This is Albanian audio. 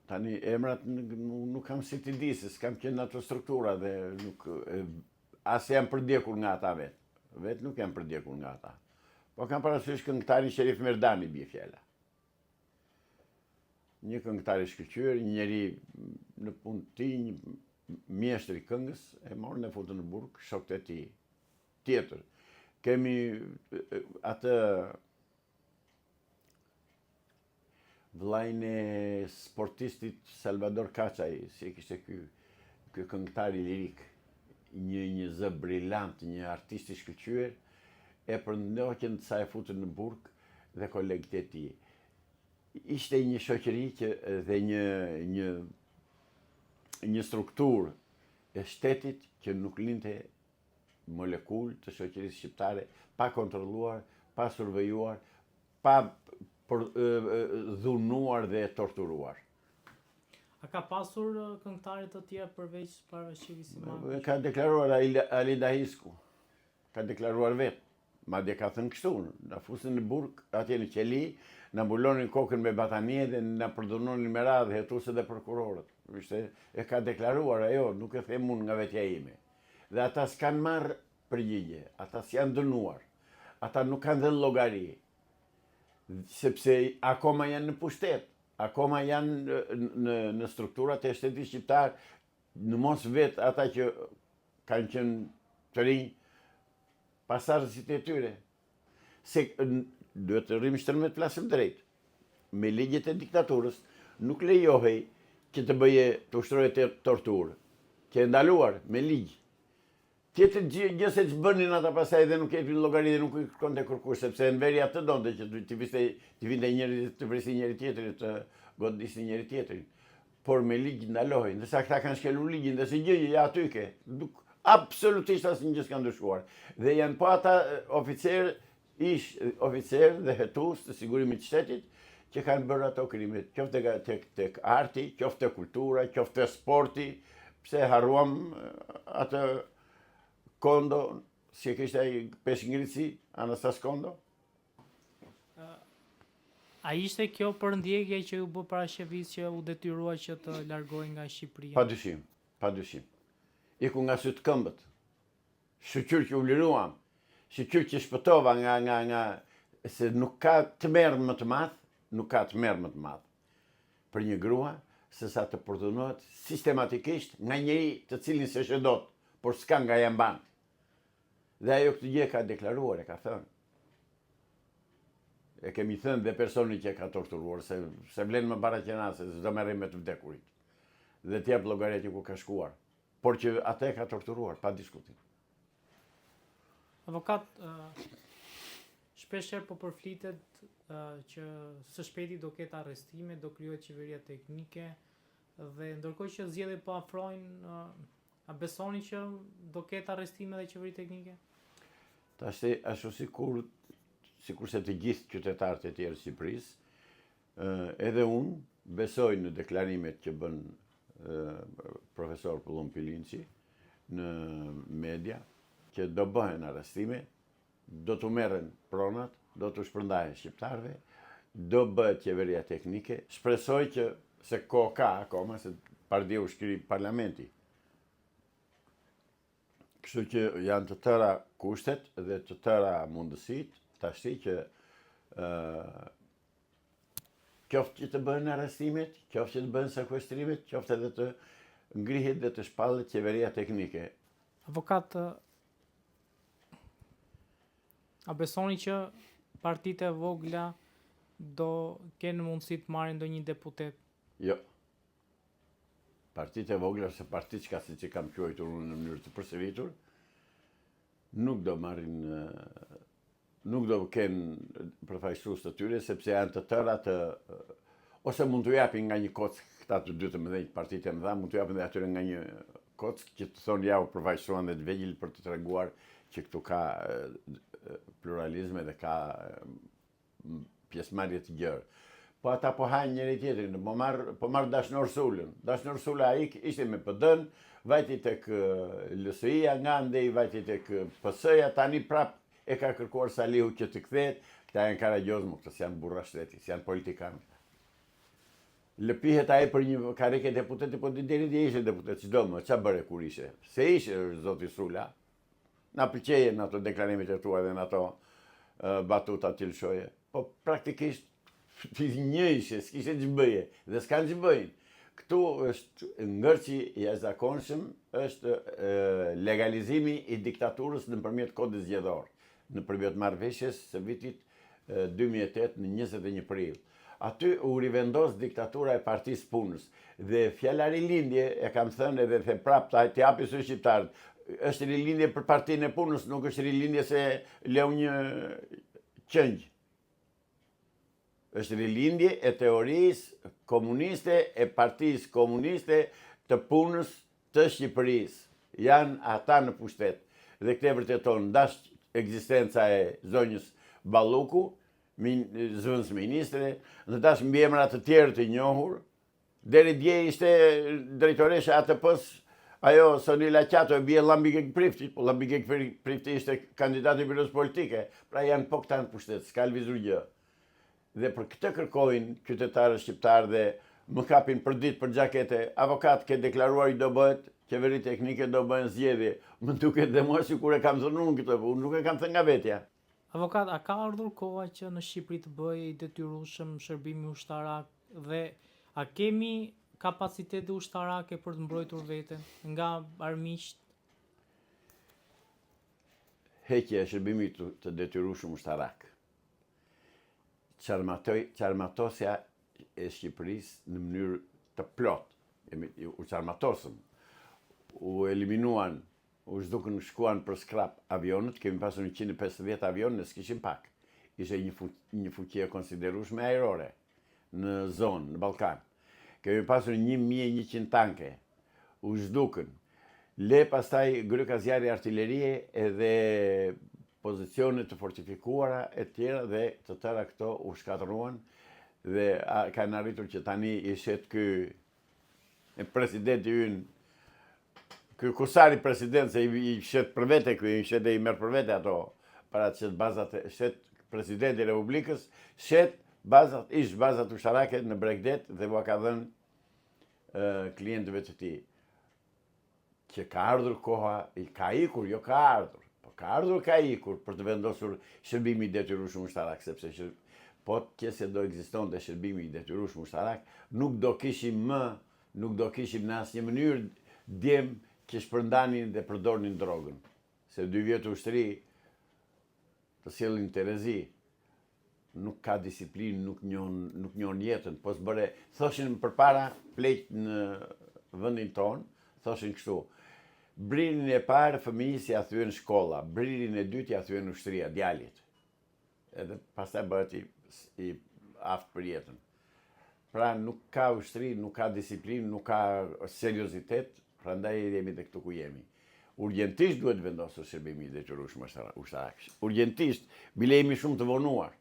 Tani emrat nuk kam si t'i di, se s'kam qenë ato struktura dhe nuk as jam përdjekur nga ata vetë. Vetë nuk jam përdjekur nga ata. Po kam parasysh këngëtarin Sherif Merdani bie fjala. Një këngëtar i shkëlqyer, një njeri në punë të tij, një mjeshtër i këngës, e morën e futën në burg shokët e tij. Tjetër, kemi atë vllajin e sportistit Salvador Kachaj, si kishte ky këngëtar i lirik, një zë brillant, një artist i shkëlqyer, e përndoqën sa e futën në burg dhe kolegët e tij. Ishte një shoqëri dhe një strukturë e shtetit që nuk linte molekull të shoqërisë shqiptare, pa kontrolluar, pa survejuar, pa dhunuar dhe torturuar. A ka pasur këngëtarë të tjerë përveç Parashikit Simaku? Ka deklaruar Alida Hisku. Ka deklaruar vetë. Madje ka thënë kështu, na fusën në burg, atje në qeli, na mbulonin kokën me batanie dhe na përdunonin me radhë hetuese dhe prokurorët. E ka deklaruar ajo, nuk e them unë nga vetja ime. Dhe ata s'kan marrë përgjigje, ata s'janë dënuar, ata nuk kanë dhënë llogari, sepse akoma janë në pushtet, akoma janë në strukturat e shtetit shqiptar, në mos vetë ata që kanë qenë të rinj, pasardhësit e tyre. Se duhet të rrim shtërmet flasim drejt. Me ligjet e diktaturës nuk lejohej që të bëje të ushtroje torturë, që e ndaluar me ligj. Tjetër gjë se që bënin ata pasaj dhe nuk jepin llogari dhe nuk i kërkonte kërkush, sepse në veri atë donte që të vinte njëri të vresi njëri tjetrin, të godisni njëri tjetrin. Por me ligj ndalohej, ndërsa këta kanë shkelur ligjin dhe se gjë ja aty ke. Absolutisht asnjë gjë s'ka ndryshuar. Dhe janë po ata oficerë dhe hetues të sigurimit të shtetit që kanë bërë ato krimet, qoftë tek arti, qoftë tek kultura, qoftë tek sporti, pse harruam atë Kondo, si e kishte ai peshngritësi, Anastas Kondo? A ishte kjo përndjekje që u bë para shefis që u detyrua që të largohej nga Shqipëria? Padyshim, padyshim. Iku nga sytë këmbët. Shqyr që u liruam, shqyr që shpëtova nga se nuk ka të merë më të madh, nuk ka të merë më të madh për një grua se sa të përdunohet sistematikisht nga njëri të cilin se shëdot, por s'ka nga jam ban. Dhe ajo këtë gjë ka deklaruar, e ka thënë. E kemi thënë dhe personi që ka torturuar, se vlen më para qena, se s'do merrim me të vdekurit. Dhe t'jep llogari ku ka shkuar. Por që atë e ka torturuar, pa diskutim. Avokat, shpeshherë po përflitet që së shpejti do ketë arrestime, do krijohet qeveria teknike, dhe ndërkohë që zgjedhjet po afrojnë, a besoni që do ketë arrestime dhe qeveri teknike? Tash ashtu sikur se të gjithë qytetarët e tjerë të Shqipërisë, edhe unë besoj në deklarimet që bën profesor Pullum Pilinci në media, që do bëhen arrestime, do të merren pronat, do të shpërndahen shqiptarëve, do bëhet qeveria teknike. Shpresoj që se kohë ka akoma, se pardje u shkri parlamenti. Kështu që janë të tëra kushtet dhe të tëra mundësit, tashi që qoftë që të bëhen arrestimet, qoftë që të bëhen sekuestrimet, qoftë edhe të ngrihet dhe të shpallet qeveria teknike. Avokat, a besoni që partitë e vogla do kenë mundësi të marrin ndonjë deputet? Jo. Partitë e vogla ose partiçka, siç e kam quajtur unë në mënyrë të përsëritur, nuk do marrin, nuk do kenë përfaqësues të tyre, sepse janë të tëra ose mund t'u japin nga një kock këta të dy të mëdhenj, partitë e mëdha, mund t'u japin dhe atyre nga një kock që të thonë ja u përfaqësuan dhe të vegjël për të treguar që këtu ka pluralizme dhe ka pjesëmarrje të gjerë. Po ata po hajnë njëri tjetrin, po marr Dashnor Sulën. Dashnor Sula ishte me PD-n, vajti tek LSI-ja nga andej, vajti tek PS-ja, tani prap e ka kërkuar Salihu që të kthehet. Këta janë karagjozë, më këto janë burra shteti, janë politikanë. lëpihet ai për një karike deputeti, po deri dje ishte deputet, çdo më, ç'a bëre kur ishte? Se ishte zoti Sula. Na pëlqejnë ato deklarimet e tua dhe në ato batuta të lëshoje. Po praktikisht një ishe, s'kishe që bëje, dhe s'kanë që bëjnë. Këtu është ngërçi i jashtëzakonshëm, është legalizimi i diktaturës nëpërmjet kodit zgjedhor, nëpërmjet marrëveshjes së vitit 2008 në 21 prill. Aty u rivendos diktatura e Partisë Punës dhe fjala rilindje e kam thënë edhe the prap të japi sy shqiptarët. Është rilindje për Partinë e Punës, nuk është rilindje se leu një qëngjë. Është rilindje e teorisë komuniste, e Partisë Komuniste të Punës të Shqipërisë. Janë ata në pushtet. Dhe këtë vërteton dash ekzistenca e zonjës Balluku, zëvendës ministre, në dash mbiemra të tjerë të njohur. Deri dje ishte drejtoresha ATP-s, ajo Sonila Qato e bie Llambikek Prifti, po Llambikek Prifti ishte kandidati i byrosë politike, pra janë po këta në pushtet, s'ka lvizur gjë. Dhe për këtë kërkojnë qytetarët shqiptarë dhe më kapin për ditë për xhakete, avokat ke deklaruar i do bëhet, qeveri teknike do bëhen zgjedhje. Më duket dhe mua sikur e kam thënë unë këtë, unë nuk e kam thënë nga vetja. Avokat, a ka ardhur koha që në Shqipëri të bëjë i detyrueshëm shërbimi ushtarak dhe a kemi kapacitete ushtarake për të mbrojtur veten nga armiqt? Heqja e shërbimit të detyrueshëm ushtarak. Qarmatosja e Shqipërisë në mënyrë të plot. U qarmatosëm. U eliminuan, u zhdukën shkuan për skrap avionët, kemi pasur 150 avionë, ne s'kishim pak. Ishte një fuqi e konsiderueshme ajrore në zonë, në Ballkan. Kemi pasur 1100 tanke, u zhdukën. Le pastaj gryka zjarri artillerie edhe pozicione të fortifikuara e tjera dhe të tëra këto u shkatëruan dhe kanë arritur që tani ishet ky presidenti ynë, ky kusari president, se i shet për vete ky, i shet dhe i merr për vete ato, para të shet bazat, shet presidenti i Republikës, shet bazat, ish bazat ushtarake në Bregdet dhe va ka dhënë klientëve të tij. Që ka ardhur koha, ka ikur, jo ka ardhur. Ka ardhur ka ikur për të vendosur shërbimi i detyrueshëm ushtarak, sepse po qëse do ekzistonte shërbimi i detyrueshëm ushtarak, nuk do kishim në asnjë mënyrë djem që shpërndanin dhe përdornin drogën. Se 2 vjetë ushtri të sjellin terezi, nuk ka disiplinë, nuk njohën jetën, po s'bëre, thoshin përpara pleq në vendin tonë, thoshin kështu. Brinin e parë fëmijës ja thyen shkolla, brinin e dytë ja thyen ushtria, djalit. Edhe pastaj bëhet i aftë për jetën. Pra nuk ka ushtri, nuk ka disiplinë, nuk ka seriozitet, prandaj jemi te këtu ku jemi. Urgjentisht duhet vendosur shërbimi i detyrueshëm ushtarak. Urgjentisht, bile jemi shumë të vonuar.